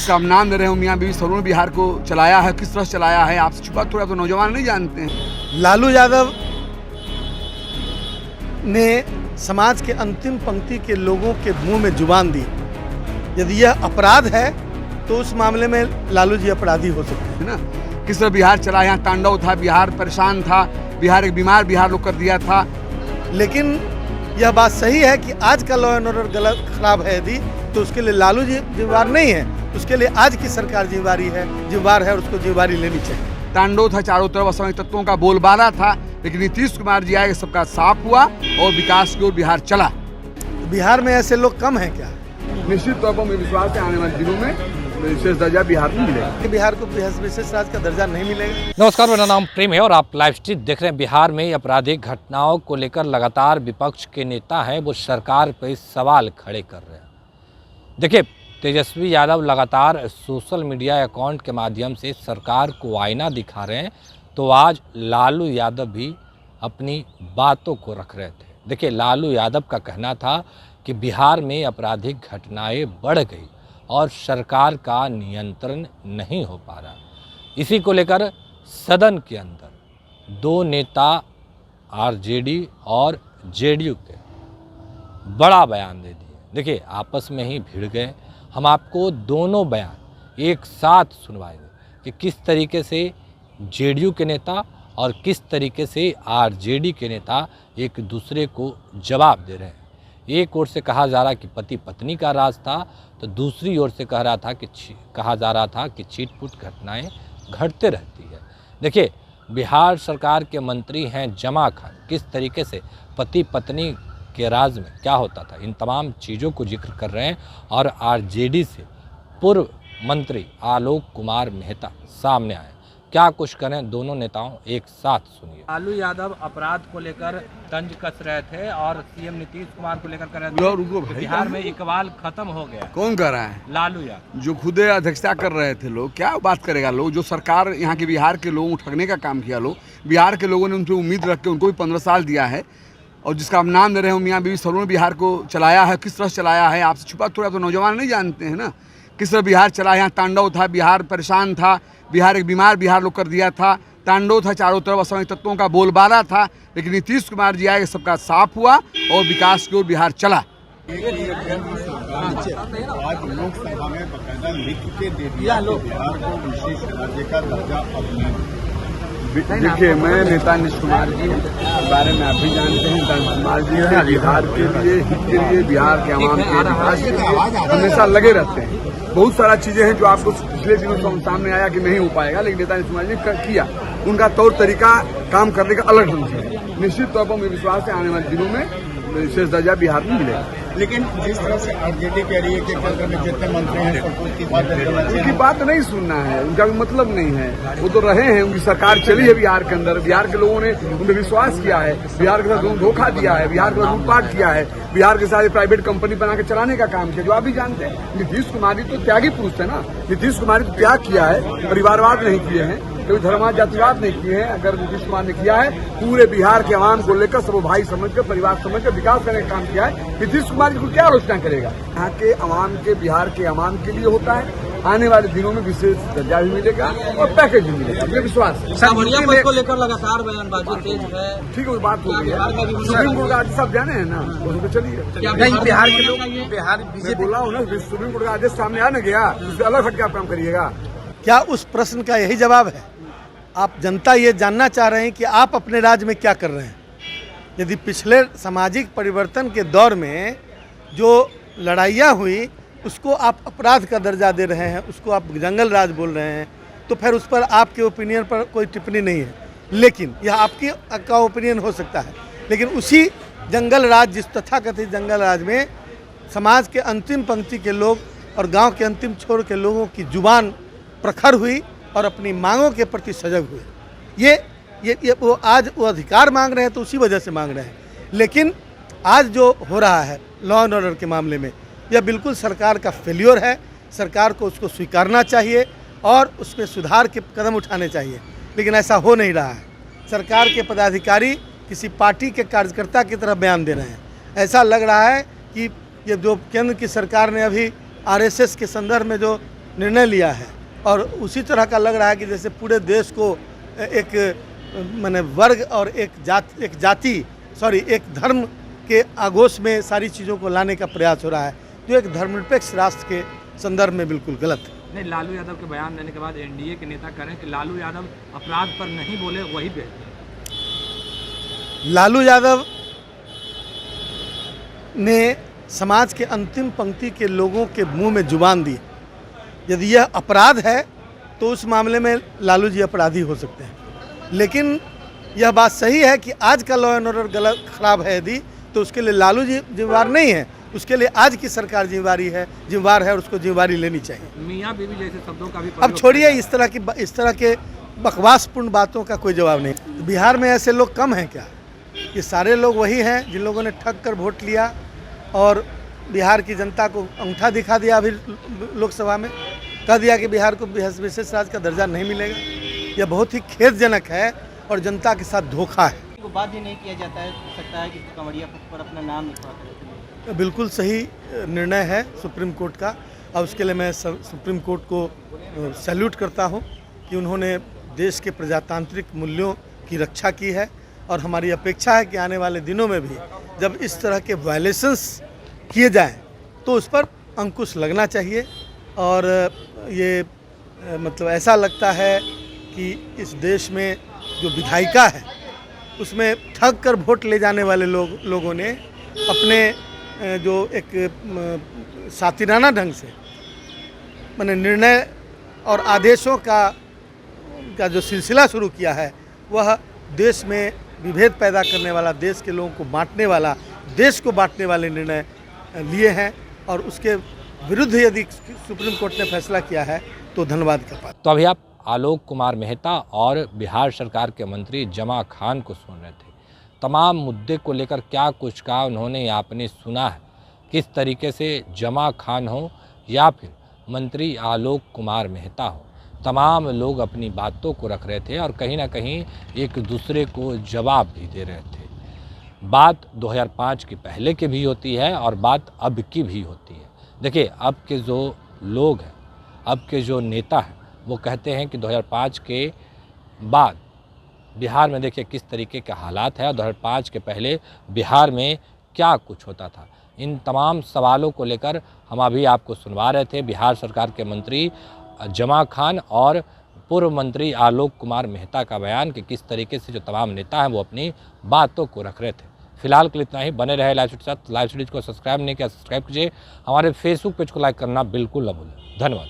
जिसका हम नाम दे रहे हैं मियाँ बीवी सरों ने बिहार को चलाया है, किस तरह से चलाया है आपसे छुपा थोड़ा तो नौजवान नहीं जानते हैं। लालू यादव ने समाज के अंतिम पंक्ति के लोगों के मुंह में जुबान दी। यदि यह अपराध है तो उस मामले में लालू जी अपराधी हो सकते हैं है ना। किस तरह बिहार चला, यहाँ तांडव था, बिहार परेशान था, बिहार एक बीमार बिहार लोग कर दिया था। लेकिन यह बात सही है कि आज का लॉ एंड ऑर्डर गलत खराब है यदि तो उसके लिए लालू जी जिम्मेवार नहीं है, उसके लिए आज की सरकार जिम्मेवार है और उसको जिम्मेवारी लेनी चाहिए। तांडव था, चारों तरफ असामाजिक तत्वों का बोलबाला था, लेकिन नीतीश कुमार जी आए, सबका साफ हुआ और विकास की ओर बिहार चला। बिहार में ऐसे लोग कम हैं क्या? निश्चित तौर पर मुझे विश्वास है आने वाले दिनों में विशेष दर्जा बिहार में मिलेगा। बिहार को विशेष राज्य का दर्जा नहीं मिलेगा। नमस्कार, मेरा नाम प्रेम है और आप लाइव स्ट्रीम देख रहे हैं। बिहार में आपराधिक घटनाओं को लेकर लगातार विपक्ष के नेता हैं वो सरकार पर सवाल खड़े कर रहे हैं। देखिए, तेजस्वी यादव लगातार सोशल मीडिया अकाउंट के माध्यम से सरकार को आईना दिखा रहे हैं, तो आज लालू यादव भी अपनी बातों को रख रहे थे। देखिए, लालू यादव का कहना था कि बिहार में आपराधिक घटनाएं बढ़ गई और सरकार का नियंत्रण नहीं हो पा रहा। इसी को लेकर सदन के अंदर दो नेता आरजेडी और जेडीयू के बड़ा बयान दे दिए। देखिए, आपस में ही भिड़ गए। हम आपको दोनों बयान एक साथ सुनवाएंगे कि किस तरीके से जेडीयू के नेता और किस तरीके से आरजेडी के नेता एक दूसरे को जवाब दे रहे हैं। एक ओर से कहा जा रहा कि पति पत्नी का राज था, तो दूसरी ओर से कहा जा रहा था कि चीट-फूट घटनाएं घटते रहती है। देखिए, बिहार सरकार के मंत्री हैं जमा खान, किस तरीके से पति पत्नी के राज में क्या होता था, इन तमाम चीज़ों को जिक्र कर रहे हैं। और आरजेडी से पूर्व मंत्री आलोक कुमार मेहता सामने आए, क्या कुछ करें दोनों नेताओं एक साथ सुनिए। लालू यादव अपराध को लेकर तंज कस रहे थे और सीएम नीतीश कुमार को लेकर कर रहे थे बिहार में इकबाल खत्म हो गया। कौन कर रहा है? लालू यादव जो खुद अध्यक्षता कर रहे थे लोग, क्या बात करेगा लोग? जो सरकार यहाँ के बिहार के लोगों को ठगने का काम किया लोग, बिहार के लोगों ने उनसे उम्मीद रख के उनको भी 15 साल दिया है, और जिसका हम नाम दे रहे हैं मियाँ बीवी सरों ने बिहार को चलाया है, किस तरह से चलाया है आपसे छुपा थोड़ा तो नौजवान नहीं जानते हैं ना। किस तरह बिहार चला, यहाँ तांडव था, बिहार परेशान था, बिहार एक बीमार बिहार लोग कर दिया था। तांडव था, चारों तरफ असामाजिक तत्वों का बोलबाला था, लेकिन नीतीश कुमार जी आए, सबका साफ हुआ और विकास की ओर बिहार चला। आज लोकसभा में बकायदा लिख के दे दिया बिहार को विशेष राज्य का दर्जा अपना। देखिए, मैं नेता नीतीश कुमार जी के बारे में आप भी जानते हैं। नीतीश कुमार जी हैं बिहार के लिए, हित के लिए, बिहार के आवाम के विकास के लिए हमेशा लगे रहते हैं। बहुत सारा चीजें हैं जो आपको पिछले दिनों से सामने आया कि नहीं हो पाएगा, लेकिन नेता नीतीश कुमार जी ने किया। उनका तौर तरीका काम करने का अलग ढंग से। निश्चित तौर पर मुझे विश्वास है आने वाले दिनों में विशेष दर्जा बिहार में मिलेगा। लेकिन जिस तरह से आरजेडी कह रही है कि केंद्र में जितने मंत्री हैं सबको उनकी बात नहीं सुनना है, उनका भी मतलब नहीं है। वो तो रहे हैं, उनकी सरकार चली है बिहार के अंदर, बिहार के लोगों ने उन पर विश्वास किया है, बिहार के साथ धोखा दिया है, बिहार के साथ लूटपाट किया है, बिहार के साथ प्राइवेट कंपनी बना के चलाने का काम किया, जो आप भी जानते हैं। नीतीश कुमार जी तो त्यागी पुरुष है ना। नीतीश कुमार जी तो त्याग किया है, परिवारवाद नहीं किए हैं, कोई धर्मवाद जातिवाद नहीं किए हैं। अगर नीतीश कुमार ने किया है, पूरे बिहार के आवाम को लेकर सब भाई समझकर, परिवार समझकर विकास करने का काम किया है। नीतीश कुमार जी को क्या आलोचना करेगा? यहाँ के आवाम के, बिहार के आवाम के लिए होता है। आने वाले दिनों में विशेष दर्जा भी मिलेगा और पैकेज भी मिलेगा, मुझे विश्वास है। को लेकर लगातार बयानबाजी तेज है। ठीक है, वो बात हो गई है। सुप्रीम कोर्ट का आदेश सब जाने हैं ना, तो चलिए। नहीं, बिहार के लोग, बिहार मैं बोला हूँ ना, सुप्रीम कोर्ट का आदेश सामने आ न गया, उससे अलग हटके आप काम करिएगा। क्या उस प्रश्न का यही जवाब है? आप जनता ये जानना चाह रहे हैं कि आप अपने राज्य में क्या कर रहे हैं। यदि पिछले सामाजिक परिवर्तन के दौर में जो लड़ाइयाँ हुई उसको आप अपराध का दर्जा दे रहे हैं, उसको आप जंगल राज बोल रहे हैं, तो फिर उस पर आपके ओपिनियन पर कोई टिप्पणी नहीं है। लेकिन यह आपकी का ओपिनियन हो सकता है, लेकिन उसी जंगल राज, जिस तथाकथित जंगल राज में समाज के अंतिम पंक्ति के लोग और गांव के अंतिम छोर के लोगों की जुबान प्रखर हुई और अपनी मांगों के प्रति सजग हुए। ये वो आज वो अधिकार मांग रहे हैं तो उसी वजह से मांग रहे हैं। लेकिन आज जो हो रहा है लॉ एंड ऑर्डर के मामले में, यह बिल्कुल सरकार का फेल्योर है। सरकार को उसको स्वीकारना चाहिए और उस पर सुधार के कदम उठाने चाहिए, लेकिन ऐसा हो नहीं रहा है। सरकार के पदाधिकारी किसी पार्टी के कार्यकर्ता की तरह बयान दे रहे हैं। ऐसा लग रहा है कि ये जो केंद्र की सरकार ने अभी आरएसएस के संदर्भ में जो निर्णय लिया है और उसी तरह का लग रहा है कि जैसे पूरे देश को एक माने वर्ग और एक धर्म के आगोश में सारी चीज़ों को लाने का प्रयास हो रहा है, जो एक धर्मनिरपेक्ष राष्ट्र के संदर्भ में बिल्कुल गलत है। नहीं, लालू यादव के बयान देने के बाद एनडीए के नेता कह रहे हैं कि लालू यादव अपराध पर नहीं बोले, वही पे लालू यादव ने समाज के अंतिम पंक्ति के लोगों के मुंह में जुबान दी। यदि यह अपराध है तो उस मामले में लालू जी अपराधी हो सकते हैं, लेकिन यह बात सही है कि आज का लॉ एंड ऑर्डर गलत खराब है यदि, तो उसके लिए लालू जी जिम्मेवार नहीं है, उसके लिए आज की सरकार जिम्मेवार है और उसको जिम्मेवारी लेनी चाहिए। मियाँ बीवी जैसे शब्दों का भी अब छोड़िए, इस तरह के बकवासपूर्ण बातों का कोई जवाब नहीं। बिहार में ऐसे लोग कम हैं क्या? ये सारे लोग वही हैं जिन लोगों ने ठग कर वोट लिया और बिहार की जनता को अंगूठा दिखा दिया। अभी लोकसभा में कह दिया कि बिहार को विशेष राज्य का दर्जा नहीं मिलेगा। यह बहुत ही खेदजनक है और जनता के साथ धोखा है। को बाध्य नहीं किया जाता है, सकता है कि कंवरिया पर अपना नाम लिखवा करें। बिल्कुल सही निर्णय है सुप्रीम कोर्ट का और उसके लिए मैं सुप्रीम कोर्ट को सैल्यूट करता हूं कि उन्होंने देश के प्रजातांत्रिक मूल्यों की रक्षा की है और हमारी अपेक्षा है कि आने वाले दिनों में भी जब इस तरह के वायलेशंस किए जाएं तो उस पर अंकुश लगना चाहिए। और ये मतलब ऐसा लगता है कि इस देश में जो विधायिका है उसमें ठग कर वोट ले जाने वाले लोगों ने अपने जो एक सातिराना ढंग से मैंने निर्णय और आदेशों का जो सिलसिला शुरू किया है, वह देश में विभेद पैदा करने वाला, देश के लोगों को बांटने वाला, देश को बांटने वाले निर्णय लिए हैं और उसके विरुद्ध यदि सुप्रीम कोर्ट ने फैसला किया है तो धन्यवाद का पात्र। तो अभी आप आलोक कुमार मेहता और बिहार सरकार के मंत्री जमा खान को सुन रहे थे। तमाम मुद्दे को लेकर क्या कुछ कहा उन्होंने, आपने सुना है। किस तरीके से जमा खान हो या फिर मंत्री आलोक कुमार मेहता हो, तमाम लोग अपनी बातों को रख रहे थे और कहीं ना कहीं एक दूसरे को जवाब भी दे रहे थे। बात 2005 के पहले की भी होती है और बात अब की भी होती है। देखिए, अब के जो लोग हैं, अब के जो नेता हैं, वो कहते हैं कि 2005 के बाद बिहार में देखिए किस तरीके के हालात है और 2005 के पहले बिहार में क्या कुछ होता था। इन तमाम सवालों को लेकर हम अभी आपको सुनवा रहे थे बिहार सरकार के मंत्री जमा खान और पूर्व मंत्री आलोक कुमार मेहता का बयान कि किस तरीके से जो तमाम नेता हैं वो अपनी बातों को रख रहे थे। फिलहाल के लिए इतना ही। बने रहे लाइव स्टडी के साथ। लाइव स्टडीज को सब्सक्राइब नहीं किया, सब्सक्राइब कीजिए। हमारे फेसबुक पेज को लाइक करना बिल्कुल न भूलें। धन्यवाद।